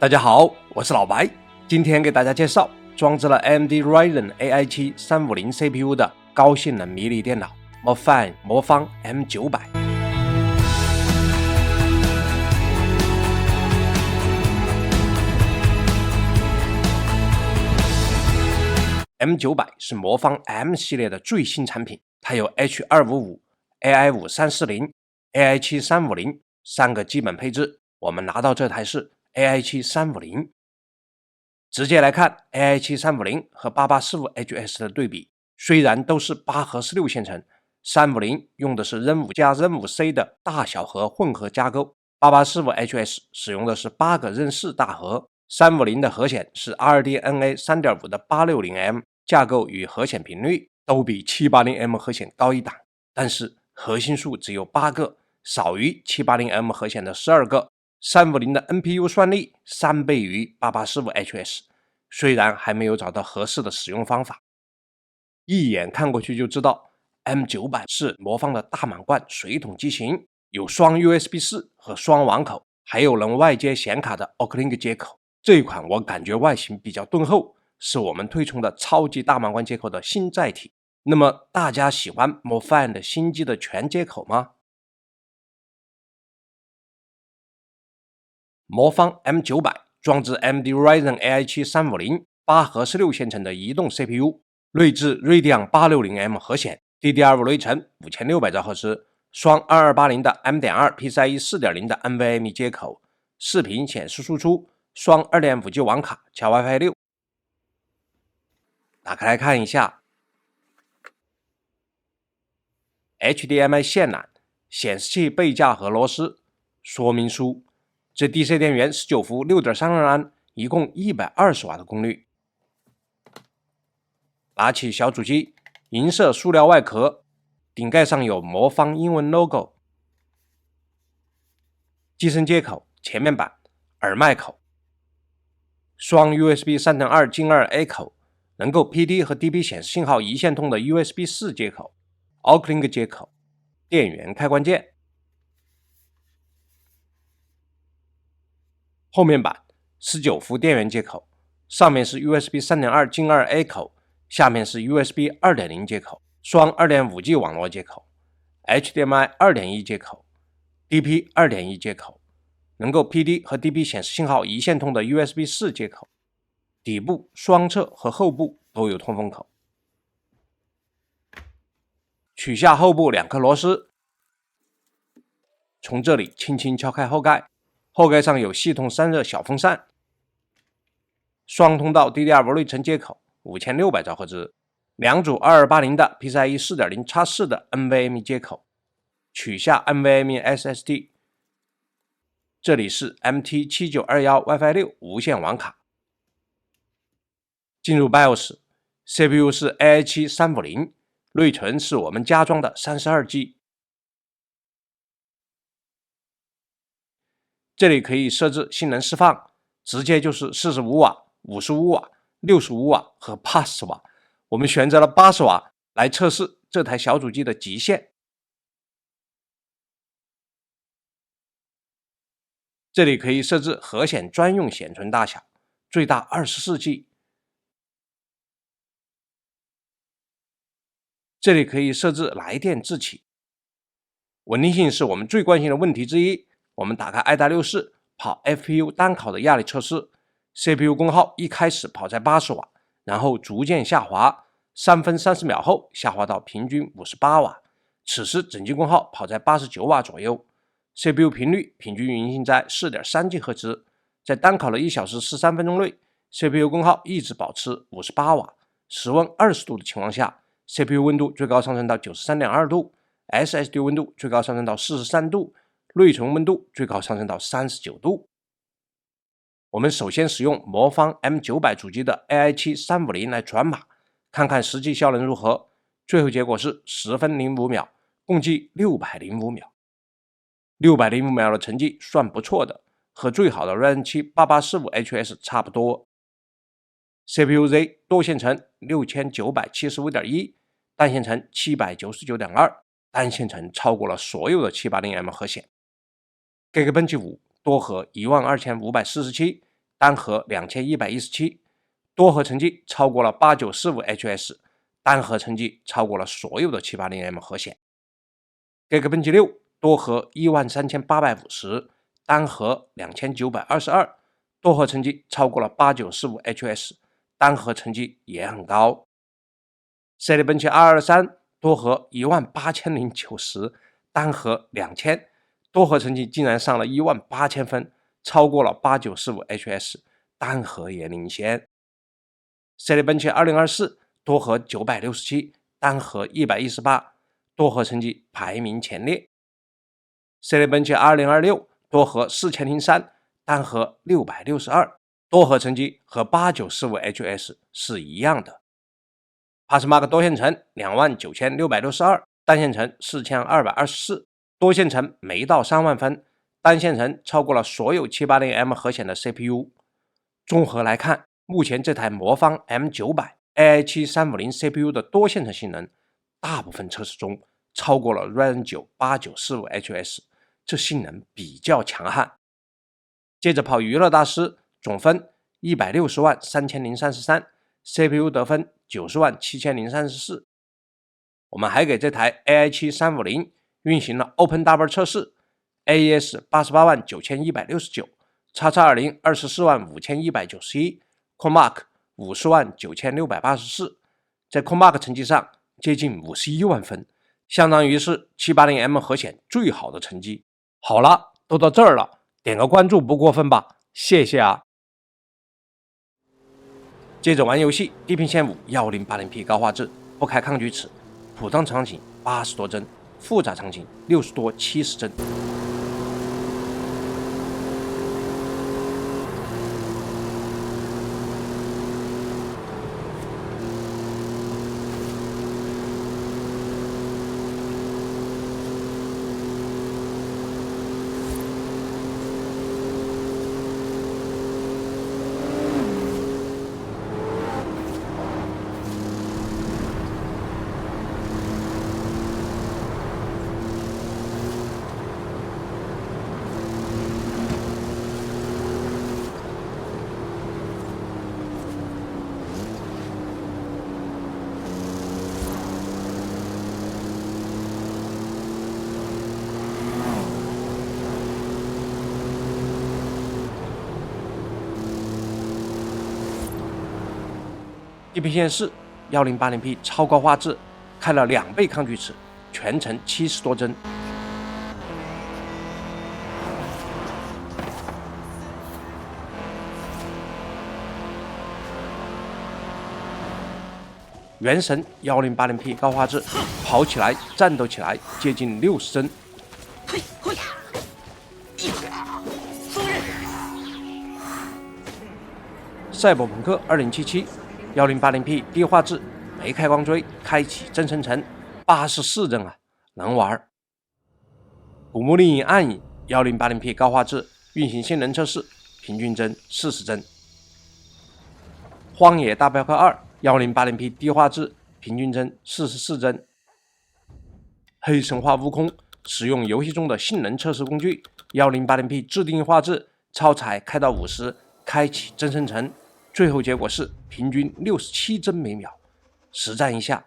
大家好，我是老白，今天给大家介绍装置了 AMD Ryzen AI7 350 CPU 的高性能迷你电脑 Morfine 魔方 M900。M900 是魔方 M 系列的最新产品，它有 H255、AI5340、AI7 350三个基本配置。我们拿到这台是 AI7 350。直接来看 AI7 350和 8845HS 的对比，虽然都是8核16线程，350用的是 Zen 5加 Zen 5C 的大小核混合架构， 8845HS 使用的是8个 Zen 4大核。350的核显是 RDNA 3.5 的 860M 架构，与核显频率都比 780M 核显高一档，但是核心数只有8个，少于 780M 核显的12个。350的 NPU 算力3倍于 8845HS， 虽然还没有找到合适的使用方法，一眼看过去就知道 M900 是魔方的大满贯水桶机型，有双 USB 4和双网口，还有能外接显卡的 Oclink 接口。这一款我感觉外形比较敦厚，是我们推崇的超级大满贯接口的新载体。那么大家喜欢 Morfine 的新机的全接口吗？魔方 M900 装置 AMD Ryzen AI7 350 8核16线程的移动 CPU， 内置 Radeon 860M 核显， DDR5 内存5600兆赫兹，双2280的 M.2 PCIe 4.0 的 NVMe 接口，视频显示输出双 2.5G 网卡加 WiFi 6。打开来看一下 HDMI 线缆、显示器背架和螺丝、说明书。这 DC 电源19伏 6.32 安，一共120瓦的功率。拿起小主机，银色塑料外壳，顶盖上有魔方英文 logo。机身接口前面板、耳麦口，双 USB 3.2 进 2A 口，能够 PD 和 DP 显示信号一线通的 USB 4接口， Oclink 接口，电源开关键。后面板19伏电源接口，上面是 USB 3.2 进 2A 口，下面是 USB 2.0 接口，双 2.5G 网络接口， HDMI 2.1 接口， DP 2.1 接口，能够 PD 和 DP 显示信号一线通的 USB 4接口，底部双侧和后部都有通风口。取下后部2颗螺丝，从这里轻轻敲开后盖，后盖上有系统散热小风扇，双通道 DDR5 内存接口5600兆赫兹，两组2280的 PCIe 4.0x4 的 NVMe 接口，取下 NVMe SSD， 这里是 MT7921 WiFi 6无线网卡。进入 BIOS， CPU 是 AI7 350， 内存是我们加装的 32G。这里可以设置性能释放，直接就是45瓦、55瓦、65瓦和80瓦。我们选择了80瓦来测试这台小主机的极限。这里可以设置核显专用显存大小，最大24G。这里可以设置来电自启。稳定性是我们最关心的问题之一。我们打开 i.64 跑 FPU 单烤的压力测试， CPU 功耗一开始跑在80瓦，然后逐渐下滑，3分30秒后下滑到平均58瓦，此时整机功耗跑在89瓦左右， CPU 频率平均运行在 4.3 赫兹，在单烤了1小时13分钟内， CPU 功耗一直保持58瓦，室温20度的情况下， CPU 温度最高上升到 93.2 度， SSD 温度最高上升到43度，内存温度最高上升到39度。我们首先使用魔方 M900 主机的 AI7 350来转码，看看实际效能如何。最后结果是10分05秒，共计605秒。605秒的成绩算不错的，和最好的 Ryzen 7 8845HS 差不多。CPU Z 多线程 6975.1， 单线程 799.2， 单线程超过了所有的 780M 核显。Geekbench 5多核12547，单核2117，多核成绩超过了 8945HS， 单核成绩超过了所有的 780M 核显。Geekbench 6多核13850，单核2922，多核成绩超过了 8945HS， 单核成绩也很高。Cinebench 223多核18090，单核2000，多核成绩竟然上了18000分，超过了 8945HS， 单核也领先。Cinebench 2024多核967，单核118，多核成绩排名前列。Cinebench 2026多核4003，单核662，多核成绩和 8945HS 是一样的。Passmark 多线程29662，单线程4224，多线程没到3万分，单线程超过了所有 780M 核显的 CPU。综合来看，目前这台魔方 M900 AI7 350 CPU 的多线程性能，大部分测试中超过了 Ryzen 9 8945HS， 这性能比较强悍。接着跑娱乐大师，总分1603033， CPU 得分907034。我们还给这台 AI7 350运行了 OpenDouble 测试， AES 889,169， XX20 245,191， CoreMark 509,684， 在 CoreMark 成绩上接近51万分，相当于是 780M 核显最好的成绩。好了，都到这儿了，点个关注不过分吧，谢谢啊。接着玩游戏，地平线5 1080P 高画质，不开抗锯齿，普通场景80多帧，复杂场景60多70帧。地平线4 1080P 超高画质，开了2倍抗锯齿，全程70多帧。原神 1080P 高画质，跑起来战斗起来接近60帧。赛博朋克2077 1080P 低画质，没开光追，开启真生成84帧啊，能玩。古墓丽影暗影 1080P 高画质，运行性能测试，平均帧40帧。荒野大镖客2 1080P 低画质，平均帧44帧。黑神话悟空使用游戏中的性能测试工具 1080P 自定义画质，超采开到50，开启真生成，最后结果是平均67帧每秒，实战一下。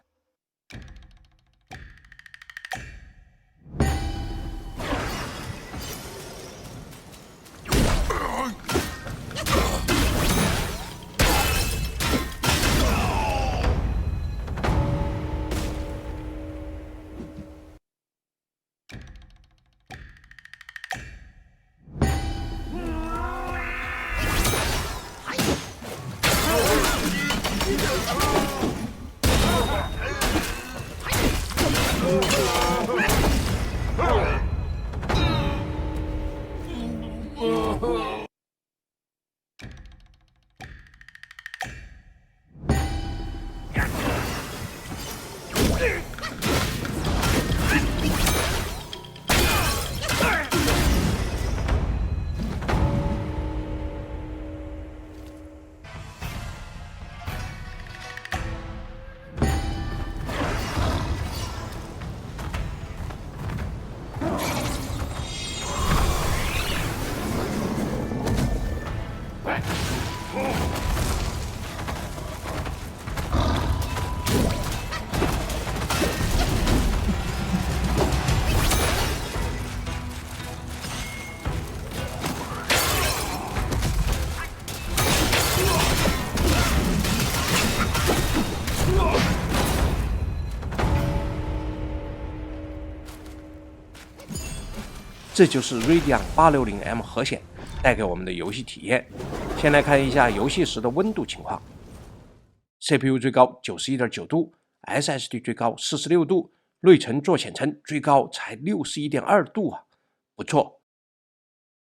这就是 Radeon 860M 核显带给我们的游戏体验。先来看一下游戏时的温度情况。CPU 最高 91.9 度 ，SSD 最高46度，内存做显存最高才 61.2 度啊，不错。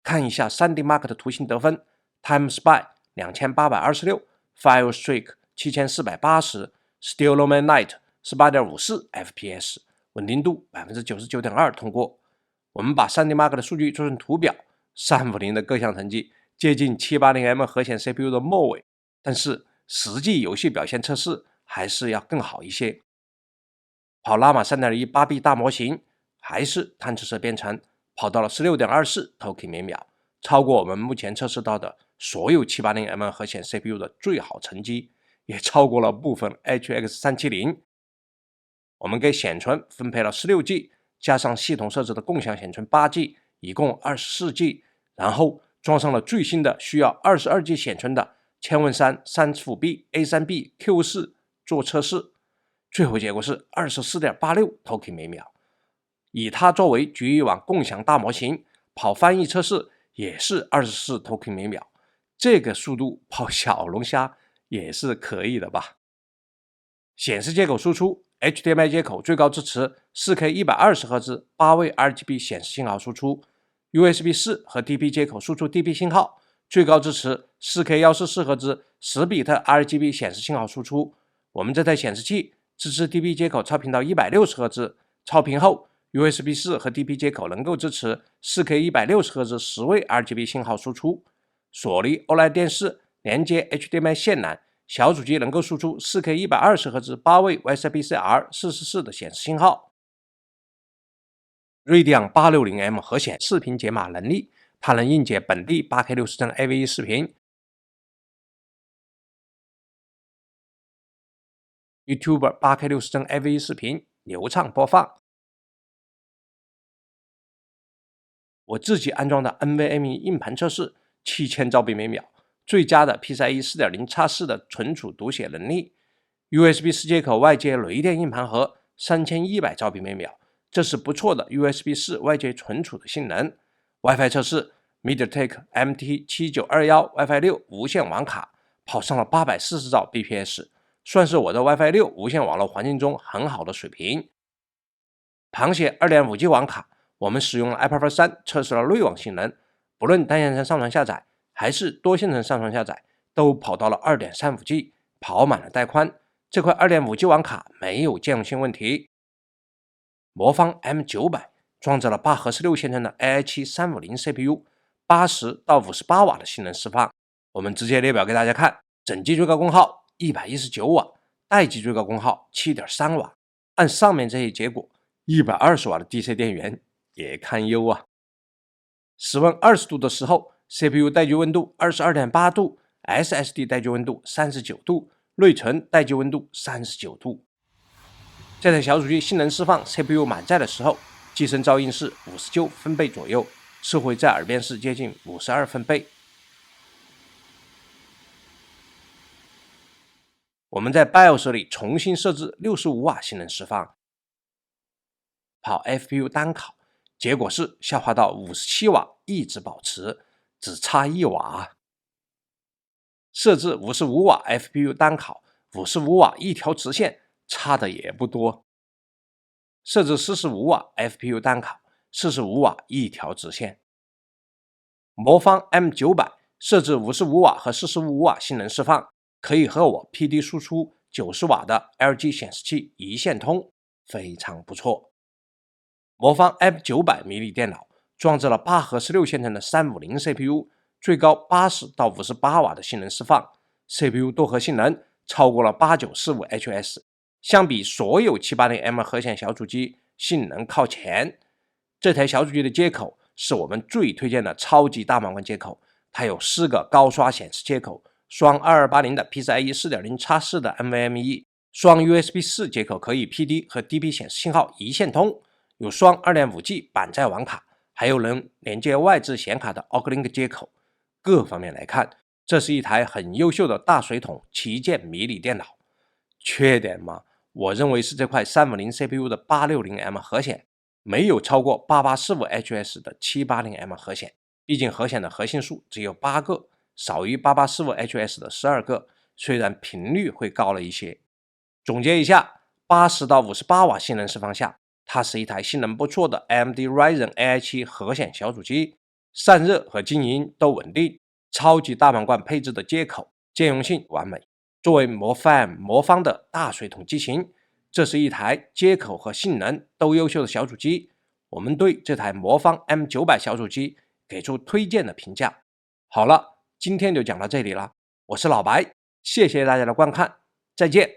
看一下 3D Mark 的图形得分 ，TimeSpy 2826，Firestreak 7480，Still No Man Night 18.54 FPS， 稳定度 99.2% 通过。我们把 3D Mark 的数据做成图表，350的各项成绩接近 780M 核显 CPU 的末尾，但是实际游戏表现测试还是要更好一些。跑 Llama 3.1 8B 大模型还是探测色编程，跑到了 16.24 token 每秒，超过我们目前测试到的所有 780M 核显 CPU 的最好成绩，也超过了部分 HX370。我们给显存分配了 16G， 加上系统设置的共享显存 8G， 一共 24G， 然后装上了最新的需要 22G 显存的千问三 35B A3B Q4 做测试，最后结果是 24.86 token 每秒。以它作为局域网共享大模型，跑翻译测试也是24 token 每秒，这个速度跑小龙虾也是可以的吧。显示接口输出 HDMI 接口最高支持 4K 120Hz 8位 RGB 显示信号输出， USB 4和 DP 接口输出 DP 信号最高支持 4K 144Hz 10比特 RGB 显示信号输出。我们这台显示器支持 DP 接口超频到 160Hz， 超频后 USB 4和 DP 接口能够支持 4K 160Hz 10位 RGB 信号输出。索尼 OLED 电视连接 HDMI 线缆，小主机能够输出 4K 120Hz 8位 YCbCR 444的显示信号。Radeon 860M 核显视频解码能力，它能硬解本地 8K 60帧 AV 视频、YouTube 8K 60帧 AV 视频流畅播放。我自己安装的 NVMe 硬盘测试7000兆比每秒，最佳的 PCIe 4.0x4 的存储读写能力， USB 4接口外接雷电硬盘盒3100兆比每秒，这是不错的 USB 4外接存储的性能。WiFi 测试 MediaTek MT7921 WiFi 6无线网卡跑上了840兆 bps， 算是我的 WiFi 6无线网络环境中很好的水平。螃蟹 2.5G 网卡，我们使用了 iPerf 3测试了内网性能，不论单线程上传下载还是多线程上传下载，都跑到了 2.35G， 跑满了带宽。这块 2.5G 网卡没有兼容性问题。魔方 M900 装着了8核16线程的 AI7 350 CPU， 80到58瓦的性能释放。我们直接列表给大家看，整机最高功耗119瓦，待机最高功耗 7.3 瓦。按上面这些结果，120瓦的 DC 电源也堪忧啊。室温20度的时候， CPU 待机温度 22.8 度， SSD 待机温度 39 度，内存待机温度 39 度。这台小主机性能释放 CPU 满载的时候，机身噪音是59分贝左右，撤回在耳边是接近52分贝。我们在 BIOS 里重新设置65瓦性能释放，跑 FPU 单烤，结果是下滑到57瓦一直保持，只差1瓦。设置55瓦 FPU 单烤，55瓦一条直线，差的也不多。设置45瓦 FPU 单烤，45瓦一条直线。魔方 M900 设置55瓦和45瓦性能释放，可以和我 PD 输出90瓦的 LG 显示器一线通，非常不错。魔方 M900 迷你电脑装着了8核16线程的350 CPU， 最高80到58瓦的性能释放， CPU 多核性能超过了 8945HS， 相比所有 780M 核显小主机性能靠前。这台小主机的接口是我们最推荐的超级大满贯接口，它有4个高刷显示接口，双2280的 PCIe 4.0x4的 NVMe， 双 USB 4接口可以 PD 和 DP 显示信号一线通，有双 2.5G 板载网卡，还有能连接外置显卡的 OGLink 接口。各方面来看，这是一台很优秀的大水桶旗舰迷你电脑。缺点嘛，我认为是这块350 CPU 的 860M 核显没有超过 8845HS 的 780M 核显，毕竟核显的核心数只有8个，少于 8845HS 的12个，虽然频率会高了一些。总结一下，80到58瓦性能释放下，它是一台性能不错的 AMD Ryzen AI7 核显小主机，散热和静音都稳定，超级大满贯配置的接口，兼容性完美。作为魔方的大水桶机型，这是一台接口和性能都优秀的小主机。我们对这台魔方 M900 小主机给出推荐的评价。好了，今天就讲到这里了，我是老白，谢谢大家的观看，再见。